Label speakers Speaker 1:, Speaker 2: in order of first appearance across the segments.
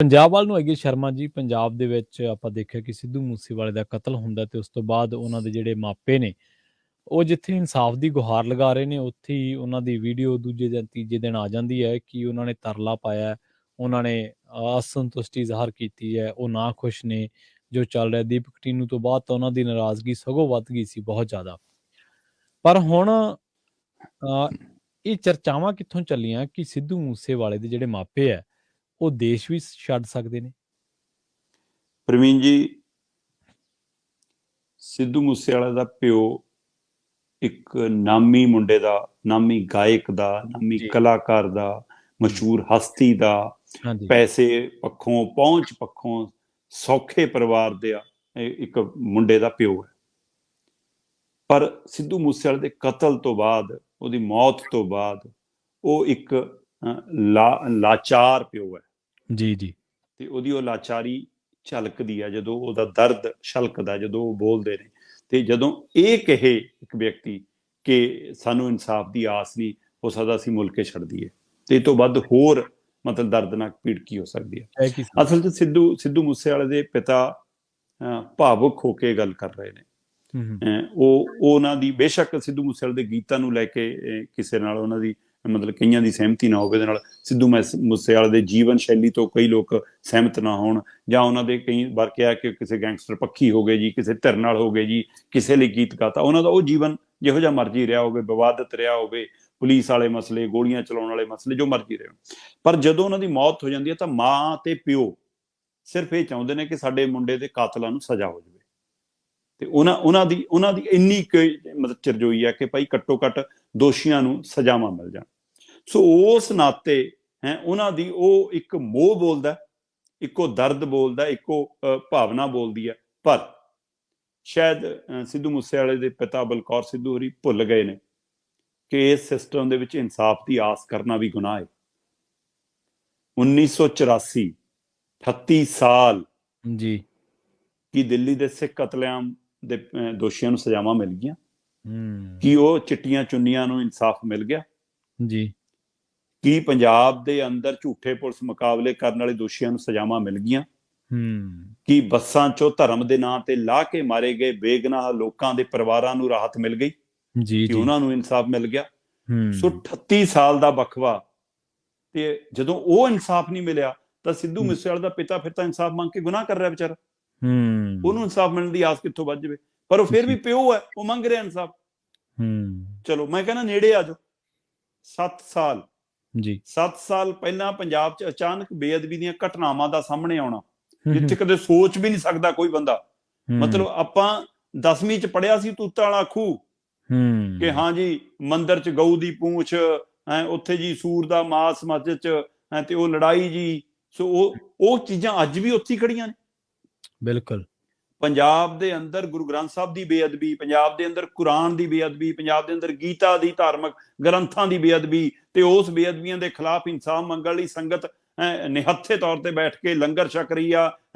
Speaker 1: ਪੰਜਾਬ ਵੱਲ ਨੂੰ ਹੈਗੀ ਸ਼ਰਮਾ ਜੀ। ਪੰਜਾਬ ਦੇ ਵਿੱਚ ਆਪਾਂ ਦੇਖਿਆ ਕਿ ਸਿੱਧੂ ਮੂਸੇਵਾਲੇ ਦਾ ਕਤਲ ਹੁੰਦਾ ਤੇ ਉਸ ਤੋਂ ਬਾਅਦ ਉਹਨਾਂ ਦੇ ਜਿਹੜੇ ਮਾਪੇ ਨੇ, ਉਹ ਜਿੱਥੇ ਇਨਸਾਫ ਦੀ ਗੁਹਾਰ ਲਗਾ ਰਹੇ ਨੇ, ਉੱਥੇ ਹੀ ਉਹਨਾਂ ਦੀ ਵੀਡੀਓ ਦੂਜੇ ਜਾਂ ਤੀਜੇ ਦਿਨ ਆ ਜਾਂਦੀ ਹੈ ਕਿ ਉਹਨਾਂ ਨੇ ਤਰਲਾ ਪਾਇਆ, ਉਹਨਾਂ ਨੇ ਅਸੰਤੁਸ਼ਟੀ ਜ਼ਾਹਰ ਕੀਤੀ ਹੈ, ਉਹ ਨਾਖੁਸ਼ ਨੇ ਜੋ ਚੱਲ ਰਿਹਾ। ਦੀਪਕ ਟੀਨੂ ਤੋਂ ਬਾਅਦ ਤਾਂ ਉਹਨਾਂ ਦੀ ਨਾਰਾਜ਼ਗੀ ਸਗੋਂ ਵੱਧ ਗਈ ਸੀ ਬਹੁਤ ਜ਼ਿਆਦਾ। ਪਰ ਹੁਣ ਇਹ ਚਰਚਾਵਾਂ ਕਿੱਥੋਂ ਚੱਲੀਆਂ ਕਿ ਸਿੱਧੂ ਮੂਸੇਵਾਲੇ ਦੇ ਜਿਹੜੇ ਮਾਪੇ ਹੈ, ਉਹ ਦੇਸ਼ ਵੀ ਛੱਡ ਸਕਦੇ ਨੇ?
Speaker 2: ਪ੍ਰਵੀਨ ਜੀ, ਸਿੱਧੂ ਮੂਸੇਵਾਲੇ ਦਾ ਪਿਓ ਇੱਕ ਨਾਮੀ ਮੁੰਡੇ ਦਾ, ਨਾਮੀ ਗਾਇਕ ਦਾ, ਨਾਮੀ ਕਲਾਕਾਰ ਦਾ, ਮਸ਼ਹੂਰ ਹਸਤੀ ਦਾ, ਪੈਸੇ ਪੱਖੋਂ, ਪਹੁੰਚ ਪੱਖੋਂ ਸੌਖੇ ਪਰਿਵਾਰ ਦੇ ਇੱਕ ਮੁੰਡੇ ਦਾ ਪਿਓ ਹੈ। ਪਰ ਸਿੱਧੂ ਮੂਸੇਵਾਲੇ ਦੇ ਕਤਲ ਤੋਂ ਬਾਅਦ, ਉਹਦੀ ਮੌਤ ਤੋਂ ਬਾਅਦ, ਉਹ ਇੱਕ ਲਾਚਾਰ ਪਿਓ ਹੈ।
Speaker 1: ਜੀ ਜੀ।
Speaker 2: ਤੇ ਉਹਦੀ ਉਹ ਲਾਚਾਰੀ ਝਲਕਦੀ ਹੈ ਜਦੋਂ ਉਹਦਾ ਦਰਦ ਛਲਕਦਾ, ਜਦੋਂ ਉਹ ਬੋਲਦੇ ਨੇ। ਤੇ ਜਦੋਂ ਇਹ ਕਹੇ ਇੱਕ ਵਿਅਕਤੀ ਕਿ ਸਾਨੂੰ ਇਨਸਾਫ ਦੀ ਆਸ ਨਹੀਂ ਹੋ ਸਕਦਾ, ਅਸੀਂ ਮੁਲਕ ਛੱਡ ਦਈਏ, ਤੇ ਇਹ ਤੋਂ ਵੱਧ ਹੋਰ ਮਤਲਬ ਦਰਦਨਾਕ ਪੀੜ ਕੀ ਹੋ ਸਕਦੀ ਹੈ। ਅਸਲ 'ਚ ਸਿੱਧੂ ਮੂਸੇਵਾਲੇ ਦੇ ਪਿਤਾ ਭਾਵੁਕ ਹੋ ਕੇ ਗੱਲ ਕਰ ਰਹੇ ਨੇ। ਉਹ ਉਹਨਾਂ ਦੀ, ਬੇਸ਼ੱਕ ਸਿੱਧੂ ਮੂਸੇਵਾਲੇ ਦੇ ਗੀਤਾਂ ਨੂੰ ਲੈ ਕੇ ਕਿਸੇ ਨਾਲ ਉਹਨਾਂ ਦੀ ਮਤਲਬ ਕਈਆਂ ਦੀ ਸਹਿਮਤੀ ਨਾ ਹੋਵੇ, ਇਹਦੇ ਨਾਲ ਸਿੱਧੂ ਮੂਸੇਵਾਲੇ ਦੇ ਜੀਵਨ ਸ਼ੈਲੀ ਤੋਂ ਕਈ ਲੋਕ ਸਹਿਮਤ ਨਾ ਹੋਣ, ਜਾਂ ਉਹਨਾਂ ਦੇ ਕਈ ਵਾਰ ਕਿਹਾ ਕਿ ਕਿਸੇ ਗੈਂਗਸਟਰ ਪੱਖੀ ਹੋ ਗਏ ਜੀ, ਕਿਸੇ ਧਿਰ ਨਾਲ ਹੋ ਗਏ ਜੀ, ਕਿਸੇ ਲਈ ਗੀਤ ਗਾਤਾ। ਉਹਨਾਂ ਦਾ ਉਹ ਜੀਵਨ ਜਿਹੋ ਜਿਹਾ ਮਰਜ਼ੀ ਰਿਹਾ ਹੋਵੇ, ਵਿਵਾਦਤ ਰਿਹਾ ਹੋਵੇ, ਪੁਲਿਸ ਵਾਲੇ ਮਸਲੇ, ਗੋਲੀਆਂ ਚਲਾਉਣ ਵਾਲੇ ਮਸਲੇ, ਜੋ ਮਰਜ਼ੀ ਰਹੇ, ਪਰ ਜਦੋਂ ਉਹਨਾਂ ਦੀ ਮੌਤ ਹੋ ਜਾਂਦੀ ਹੈ ਤਾਂ ਮਾਂ ਤੇ ਪਿਓ ਸਿਰਫ ਇਹ ਚਾਹੁੰਦੇ ਨੇ ਕਿ ਸਾਡੇ ਮੁੰਡੇ ਦੇ ਕਾਤਲਾਂ ਨੂੰ ਸਜ਼ਾ ਹੋ ਜਾਵੇ। ਤੇ ਉਹਨਾਂ ਦੀ ਇੰਨੀ ਮਤਲਬ ਚਰਜੋਈ ਹੈ ਕਿ ਭਾਈ ਘੱਟੋ ਘੱਟ ਦੋਸ਼ੀਆਂ ਨੂੰ ਸਜ਼ਾਵਾਂ ਮਿਲ ਜਾਣ। ਸੋ ਉਸ ਨਾਤੇ ਉਹਨਾਂ ਦੀ ਉਹ ਇੱਕ ਮੋਹ ਬੋਲਦਾ, ਇੱਕੋ ਦਰਦ ਬੋਲਦਾ, ਇੱਕੋ ਭਾਵਨਾ ਬੋਲਦੀ ਹੈ। ਪਰ ਸ਼ਾਇਦ ਸਿੱਧੂ ਮੂਸੇਵਾਲੇ ਦੇ ਪਿਤਾ ਬਲਕੌਰ ਸਿੱਧੂ ਹੋਰੀ ਭੁੱਲ ਗਏ ਨੇ ਕਿ ਇਸ ਸਿਸਟਮ ਦੇ ਵਿੱਚ ਇਨਸਾਫ ਦੀ ਆਸ ਕਰਨਾ ਵੀ ਗੁਨਾਹ ਹੈ। 1984, 38 ਸਾਲ
Speaker 1: ਜੀ, ਕੀ
Speaker 2: ਦਿੱਲੀ ਦੇ ਸਿੱਖ ਕਤਲੇਆਮ ਦੇ ਦੋਸ਼ੀਆਂ ਨੂੰ ਸਜ਼ਾਵਾਂ ਮਿਲ ਗਈਆਂ? ਕੀ ਉਹ ਚਿੱਟੀਆਂ ਚੁੰਨੀਆਂ ਨੂੰ ਇਨਸਾਫ ਮਿਲ ਗਿਆ
Speaker 1: ਜੀ?
Speaker 2: ਕੀ ਪੰਜਾਬ ਦੇ ਅੰਦਰ ਝੂਠੇ ਪੁਲਿਸ ਮੁਕਾਬਲੇ ਕਰਨ ਵਾਲੇ ਦੋਸ਼ੀਆਂ ਨੂੰ ਸਜ਼ਾਵਾਂ ਮਿਲ ਗਈਆਂ? ਕੀ ਬੱਸਾਂ ਚੋਂ ਧਰਮ ਦੇ ਨਾਂ ਤੇ ਲਾਹ ਕੇ ਮਾਰੇ ਗਏ ਬੇਗਨਾਹ ਲੋਕਾਂ ਦੇ ਪਰਿਵਾਰਾਂ ਨੂੰ ਰਾਹਤ ਮਿਲ ਗਈ? ਕਿ ਉਹਨਾਂ ਨੂੰ ਇਨਸਾਫ ਮਿਲ ਗਿਆ? ਸੋ 38 ਸਾਲ ਦਾ ਵਕਫਾ, ਤੇ ਜਦੋਂ ਉਹ ਇਨਸਾਫ ਨਹੀਂ ਮਿਲਿਆ ਤਾਂ ਸਿੱਧੂ ਮੂਸੇਵਾਲੇ ਦਾ ਪਿਤਾ ਫਿਰ ਤਾਂ ਇਨਸਾਫ ਮੰਗ ਕੇ ਗੁਨਾਹ ਕਰ ਰਿਹਾ ਵਿਚਾਰਾ। ਉਹਨੂੰ ਇਨਸਾਫ ਮਿਲਣ ਦੀ ਆਸ ਕਿੱਥੋਂ ਵੱਧ ਜਾਵੇ? ਪਰ ਉਹ ਫਿਰ ਵੀ ਪਿਓ ਹੈ, ਉਹ ਮੰਗ ਰਿਹਾ ਇਨਸਾਫ। ਚਲੋ ਮੈਂ ਕਹਿੰਦਾ ਨੇੜੇ ਆ ਜਾਓ। 7 ਸਾਲ ਜੀ, 7 ਸਾਲ ਪਹਿਲਾਂ ਪੰਜਾਬ 'ਚ ਅਚਾਨਕ ਬੇਅਦਬੀ ਦੀਆਂ ਘਟਨਾਵਾਂ ਦਾ ਸਾਹਮਣੇ ਆਉਣਾ, ਜਿੱਥੇ ਕਦੇ ਸੋਚ ਵੀ ਨਹੀਂ ਸਕਦਾ ਕੋਈ ਬੰਦਾ। ਮਤਲਬ ਆਪਾਂ 10ਵੀਂ 'ਚ ਪੜ੍ਹਿਆ ਸੀ ਤੂਤਾਂ ਵਾਲਾ ਖੂਹ, ਕਿ ਹਾਂ ਜੀ ਮੰਦਿਰ 'ਚ ਗਊ ਦੀ ਪੂੰਛ, ਉੱਥੇ ਜੀ ਸੂਰ ਦਾ ਮਾਸ ਮਸਜਿਦ 'ਚ, ਤੇ ਉਹ ਲੜਾਈ ਜੀ। ਸੋ ਉਹ ਚੀਜ਼ਾਂ ਅੱਜ ਵੀ ਉੱਥੇ ਖੜੀਆਂ ਨੇ। ਬਿਲਕੁਲ। ਪੰਜਾਬ ਦੇ ਅੰਦਰ ਗੁਰੂ ਗ੍ਰੰਥ ਸਾਹਿਬ ਦੀ ਬੇਅਦਬੀ, ਪੰਜਾਬ ਦੇ ਅੰਦਰ ਕੁਰਾਨ ਦੀ ਬੇਅਦਬੀ, ਪੰਜਾਬ ਦੇ ਅੰਦਰ ਗੀਤਾ ਦੀ, ਧਾਰਮਿਕ ਗ੍ਰੰਥਾਂ ਦੀ ਬੇਅਦਬੀ, ਤੇ ਉਸ ਬੇਅਦਬੀਆਂ ਦੇ ਖਿਲਾਫ ਇਨਸਾਫ ਮੰਗਣ ਲਈ ਸੰਗਤ ਨਿਹੱਥੇ ਤੌਰ ਤੇ ਬੈਠ ਕੇ ਲੰਗਰ ਛਕ ਰਹੀ ਆ,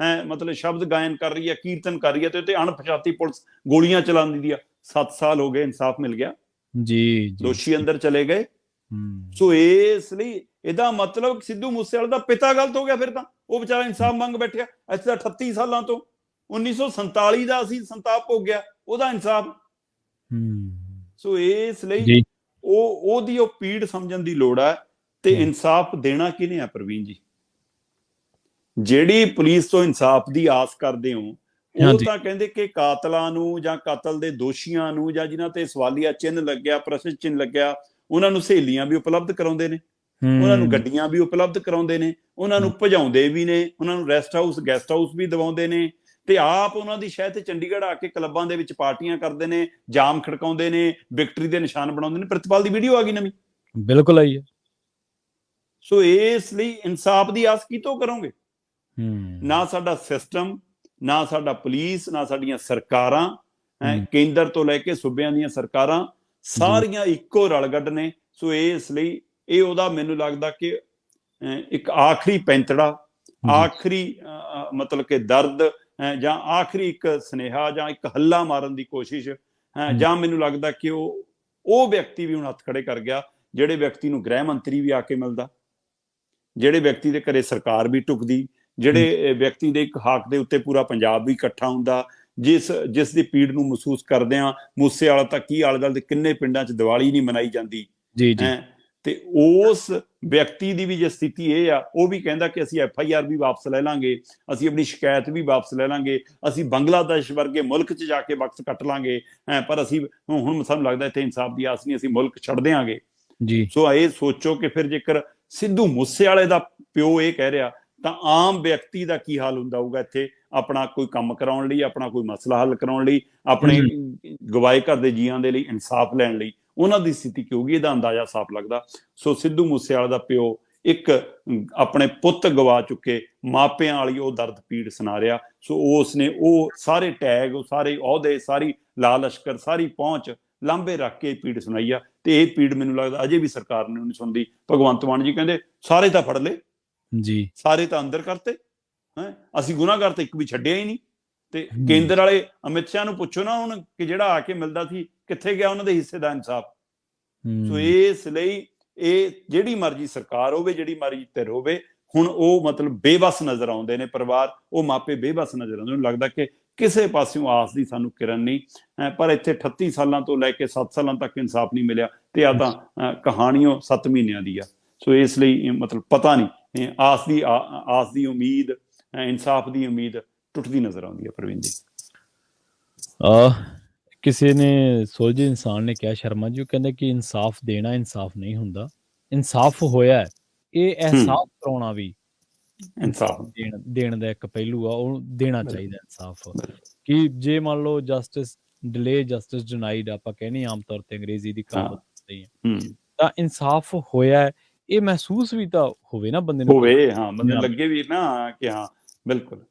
Speaker 2: ਮਤਲਬ ਸ਼ਬਦ ਗਾਇਨ ਕਰ ਰਹੀ ਆ, ਕੀਰਤਨ ਕਰ ਰਹੀ ਆ, ਤੇ ਅਣਪਛਾਤੀ ਪੁਲਿਸ ਗੋਲੀਆਂ ਚਲਾਉਂਦੀ ਆ। 7 ਸਾਲ ਹੋ ਗਏ, ਇਨਸਾਫ ਮਿਲ ਗਿਆ ਜੀ, ਦੋਸ਼ੀ ਅੰਦਰ ਚਲੇ ਗਏ। ਸੋ ਇਸ ਲਈ ਇਹਦਾ ਮਤਲਬ ਸਿੱਧੂ ਮੂਸੇਵਾਲੇ ਦਾ ਪਿਤਾ ਗਲਤ ਹੋ ਗਿਆ। ਫਿਰ ਤਾਂ ਉਹ ਵਿਚਾਰਾ ਇਨਸਾਫ ਮੰਗ ਬੈਠਿਆ। ਇੱਥੇ ਤਾਂ 38 ਸਾਲਾਂ ਤੋਂ 1947 ਦਾ ਅਸੀਂ ਸੰਤਾਪ ਭੋਗਿਆ, ਉਹਦਾ ਇਨਸਾਫ। ਸੋ ਇਸ ਲਈ ਉਹਦੀ ਉਹ ਪੀੜ ਸਮਝਣ ਦੀ ਲੋੜ ਹੈ। ਤੇ ਇਨਸਾਫ ਦੇਣਾ ਕਿਹਨੇ ਆ ਪ੍ਰਵੀਨ ਜੀ? ਜਿਹੜੀ ਪੁਲਿਸ ਤੋਂ ਇਨਸਾਫ ਦੀ ਆਸ ਕਰਦੇ ਹੋ, ਉਹ ਤਾਂ ਕਹਿੰਦੇ ਕਿ ਕਾਤਲਾਂ ਨੂੰ ਜਾਂ ਕਤਲ ਦੇ ਦੋਸ਼ੀਆਂ ਨੂੰ, ਜਾਂ ਜਿਨ੍ਹਾਂ ਤੇ ਸਵਾਲੀਆ ਚਿੰਨ੍ਹ ਲੱਗਿਆ, ਪ੍ਰਸ਼ਨ ਚਿੰਨ੍ਹ ਲੱਗਿਆ, ਉਹਨਾਂ ਨੂੰ ਸਹੇਲੀਆਂ ਵੀ ਉਪਲਬਧ ਕਰਾਉਂਦੇ ਨੇ, ਉਹਨਾਂ ਨੂੰ ਗੱਡੀਆਂ ਵੀ ਉਪਲਬਧ ਕਰਾਉਂਦੇ ਨੇ, ਉਹਨਾਂ ਨੂੰ ਭਜਾਉਂਦੇ ਵੀ ਨੇ, ਉਹਨਾਂ ਨੂੰ ਰੈਸਟ ਹਾਊਸ, ਗੈਸਟ ਹਾਊਸ ਵੀ ਦਿਵਾਉਂਦੇ ਨੇ, ਤੇ ਆਪ ਉਹਨਾਂ ਦੀ ਸ਼ਹਿਰ ਤੇ ਚੰਡੀਗੜ੍ਹ ਆ ਕੇ ਕਲੱਬਾਂ ਦੇ ਵਿੱਚ ਪਾਰਟੀਆਂ ਕਰਦੇ ਨੇ, ਜਾਮ ਖੜਕਾਉਂਦੇ ਨੇ, ਵਿਕਟਰੀ ਦੇ ਨਿਸ਼ਾਨ ਬਣਾਉਂਦੇ ਨੇ। ਪ੍ਰਿਤਪਾਲ ਦੀ ਵੀਡੀਓ ਆ ਗਈ ਨਵੀਂ। ਬਿਲਕੁਲ ਆਈ ਹੈ। ਸੋ ਇਸ ਲਈ ਇਨਸਾਫ ਦੀ ਆਸ ਕਿਤੋਂ ਕਰੋਗੇ? ਨਾ ਸਾਡਾ ਸਿਸਟਮ, ਨਾ ਸਾਡਾ ਪੁਲਿਸ, ਨਾ ਸਾਡੀਆਂ ਸਰਕਾਰਾਂ, ਕੇਂਦਰ ਤੋਂ ਲੈ ਕੇ ਸੂਬਿਆਂ ਦੀਆਂ ਸਰਕਾਰਾਂ, ਸਾਰੀਆਂ ਇੱਕੋ ਰਲਗੱਡ ਨੇ। ਸੋ ਇਸ ਲਈ ਇਹ ਉਹਦਾ ਮੈਨੂੰ ਲੱਗਦਾ ਕਿ ਇੱਕ ਆਖਰੀ ਪੈਂਤੜਾ, ਆਖਰੀ ਮਤਲਬ ਕਿ ਦਰਦ, ਜਾਂ ਆਖਰੀ ਇੱਕ ਸੁਨੇਹਾ, ਜਾਂ ਇੱਕ ਹੱਲਾ ਮਾਰਨ ਦੀ ਕੋਸ਼ਿਸ਼, ਜਾਂ ਮੈਨੂੰ ਲੱਗਦਾ ਕਿ ਉਹ ਵਿਅਕਤੀ ਵੀ ਹੁਣ ਹੱਥ ਖੜੇ ਕਰ ਗਿਆ, ਜਿਹੜੇ ਵਿਅਕਤੀ ਨੂੰ ਗ੍ਰਹਿ ਮੰਤਰੀ ਵੀ ਆ ਕੇ ਮਿਲਦਾ, ਜਿਹੜੇ ਵਿਅਕਤੀ ਦੇ ਘਰੇ ਸਰਕਾਰ ਵੀ ਢੁਕਦੀ, ਜਿਹੜੇ ਵਿਅਕਤੀ ਦੇ ਇੱਕ ਹੱਕ ਦੇ ਉੱਤੇ ਪੂਰਾ ਪੰਜਾਬ ਵੀ ਇਕੱਠਾ ਹੁੰਦਾ, ਜਿਸ ਦੀ ਪੀੜ ਨੂੰ ਮਹਿਸੂਸ ਕਰਦੇ ਆ। ਮੂਸੇ ਵਾਲਾ ਤਾਂ ਕੀ, ਆਲੇ ਦੁਆਲੇ ਦੇ ਕਿੰਨੇ ਪਿੰਡਾਂ 'ਚ ਦੀਵਾਲੀ ਨਹੀਂ ਮਨਾਈ ਜਾਂਦੀ ਹੈ। ਤੇ ਉਸ ਵਿਅਕਤੀ ਦੀ ਵੀ ਜੇ ਸਥਿਤੀ ਇਹ ਆ, ਉਹ ਵੀ ਕਹਿੰਦਾ ਕਿ ਅਸੀਂ FIR ਵੀ ਵਾਪਸ ਲੈ ਲਾਂਗੇ, ਅਸੀਂ ਆਪਣੀ ਸ਼ਿਕਾਇਤ ਵੀ ਵਾਪਸ ਲੈ ਲਾਂਗੇ, ਅਸੀਂ ਬੰਗਲਾਦੇਸ਼ ਵਰਗੇ ਮੁਲਕ 'ਚ ਜਾ ਕੇ ਵਕਤ ਕੱਟ ਲਾਂਗੇ, ਪਰ ਅਸੀਂ ਹੁਣ ਸਾਨੂੰ ਲੱਗਦਾ ਇੱਥੇ ਇਨਸਾਫ ਦੀ ਆਸ ਨਹੀਂ, ਅਸੀਂ ਮੁਲਕ ਛੱਡ ਦਿਆਂਗੇ ਜੀ। ਸੋ ਇਹ ਸੋਚੋ ਕਿ ਫਿਰ ਜੇਕਰ ਸਿੱਧੂ ਮੂਸੇਵਾਲੇ ਦਾ ਪਿਓ ਇਹ ਕਹਿ ਰਿਹਾ, ਤਾਂ ਆਮ ਵਿਅਕਤੀ ਦਾ ਕੀ ਹਾਲ ਹੁੰਦਾ ਹੋਊਗਾ ਇੱਥੇ, ਆਪਣਾ ਕੋਈ ਕੰਮ ਕਰਾਉਣ ਲਈ, ਆਪਣਾ ਕੋਈ ਮਸਲਾ ਹੱਲ ਕਰਾਉਣ ਲਈ, ਆਪਣੇ ਗਵਾਏ ਘਰ ਦੇ ਜੀਆਂ ਦੇ ਲਈ ਇਨਸਾਫ ਲੈਣ ਲਈ ਉਹਨਾਂ ਦੀ ਸਥਿਤੀ ਕੀ ਹੋਊਗੀ, ਇਹਦਾ ਅੰਦਾਜ਼ਾ ਸਾਫ਼ ਲੱਗਦਾ। ਸੋ ਸਿੱਧੂ ਮੂਸੇਵਾਲੇ ਦਾ ਪਿਓ ਇੱਕ ਆਪਣੇ ਪੁੱਤ ਗਵਾ ਚੁੱਕੇ ਮਾਪਿਆਂ ਵਾਲੀ ਉਹ ਦਰਦ ਪੀੜ ਸੁਣਾ ਰਿਹਾ। ਸੋ ਉਸਨੇ ਉਹ ਸਾਰੇ ਟੈਗ, ਉਹ ਸਾਰੇ ਅਹੁਦੇ, ਸਾਰੀ ਲਾਲ ਲਸ਼ਕਰ, ਸਾਰੀ ਪਹੁੰਚ ਲਾਂਭੇ ਰੱਖ ਕੇ ਪੀੜ ਸੁਣਾਈ ਆ। ਤੇ ਇਹ ਪੀੜ ਮੈਨੂੰ ਲੱਗਦਾ ਅਜੇ ਵੀ ਸਰਕਾਰ ਨੂੰ ਨਹੀਂ ਸੁਣਦੀ। ਭਗਵੰਤ ਮਾਨ ਜੀ ਕਹਿੰਦੇ ਸਾਰੇ ਤਾਂ ਫੜ ਲਏ ਜੀ, ਸਾਰੇ ਤਾਂ ਅੰਦਰ ਕਰਤੇ, ਅਸੀਂ ਗੁਨਾਹਗਾਰ ਤਾਂ ਇੱਕ ਵੀ ਛੱਡਿਆ ਹੀ ਨਹੀਂ। ਤੇ ਕੇਂਦਰ ਵਾਲੇ ਅਮਿਤ ਸ਼ਾਹ ਨੂੰ ਪੁੱਛੋ ਨਾ ਹੁਣ ਕਿ ਜਿਹੜਾ ਆ ਕੇ ਮਿਲਦਾ ਸੀ ਕਿੱਥੇ ਗਿਆ ਉਹਨਾਂ ਦੇ ਹਿੱਸੇ ਦਾ ਇਨਸਾਫ। ਸੋ ਇਸ ਲਈ ਇਹ ਜਿਹੜੀ ਮਰਜ਼ੀ ਸਰਕਾਰ ਹੋਵੇ, ਜਿਹੜੀ ਮਰਜ਼ੀ ਧਿਰ ਹੋਵੇ, ਹੁਣ ਉਹ ਮਤਲਬ ਬੇਬਸ ਨਜ਼ਰ ਆਉਂਦੇ ਨੇ ਪਰਿਵਾਰ, ਉਹ ਮਾਪੇ ਬੇਬਸ ਨਜ਼ਰ ਆਉਂਦੇ। ਉਹਨੂੰ ਲੱਗਦਾ ਕਿ ਕਿਸੇ ਪਾਸਿਓਂ ਆਸ ਦੀ ਸਾਨੂੰ ਕਿਰਨ ਨਹੀਂ। ਪਰ ਇੱਥੇ 38 ਸਾਲਾਂ ਤੋਂ ਲੈ ਕੇ 7 ਸਾਲਾਂ ਤੱਕ ਇਨਸਾਫ ਨਹੀਂ ਮਿਲਿਆ, ਤੇ ਆ ਤਾਂ ਕਹਾਣੀਓ 7 ਮਹੀਨਿਆਂ ਦੀ ਆ। ਸੋ ਇਸ ਲਈ ਮਤਲਬ ਪਤਾ ਨਹੀਂ, ਆਸ ਦੀ ਉਮੀਦ, ਇਨਸਾਫ ਦੀ ਉਮੀਦ ਟੁੱਟਦੀ ਨਜ਼ਰ ਆਉਂਦੀ ਹੈ ਪ੍ਰਵੀਨ ਜੀ।
Speaker 1: ਕਿਸੇ ਨੇ ਸੁਲਝੇ ਇਨਸਾਨ ਨੇ ਕਿਹਾ, ਸ਼ਰਮਾ ਜੀ, ਉਹ ਕਹਿੰਦੇ ਕਿ ਇਨਸਾਫ ਦੇਣਾ ਇਨਸਾਫ ਨਹੀਂ ਹੁੰਦਾ, ਇਨਸਾਫ ਹੋਇਆ, ਇਹ ਅਹਿਸਾਸ ਕਰਾਉਣਾ ਵੀ ਇਨਸਾਫ ਦੇਣ ਦਾ ਇੱਕ ਪਹਿਲੂ ਆ। ਉਹ ਦੇਣਾ ਚਾਹੀਦਾ ਇਨਸਾਫ, ਕਿ ਜੇ ਮੰਨ ਲਓ ਜਸਟਿਸ ਡਿਲੇ ਜਸਟਿਸ ਡਿਨਾਈਡ ਆਪਾਂ ਕਹਿੰਦੇ ਆਮ ਤੌਰ ਤੇ ਅੰਗਰੇਜ਼ੀ ਦੀ ਕਹਾਵਤ ਹੈ, ਤਾਂ ਇਨਸਾਫ ਹੋਇਆ ਇਹ ਮਹਿਸੂਸ ਵੀ ਤਾਂ ਹੋਵੇ ਨਾ ਬੰਦੇ ਨੂੰ,
Speaker 2: ਹੋਵੇ, ਹਾਂ, ਬੰਦੇ ਲੱਗੇ ਵੀ ਨਾ ਕਿ ਹਾਂ ਬਿਲਕੁਲ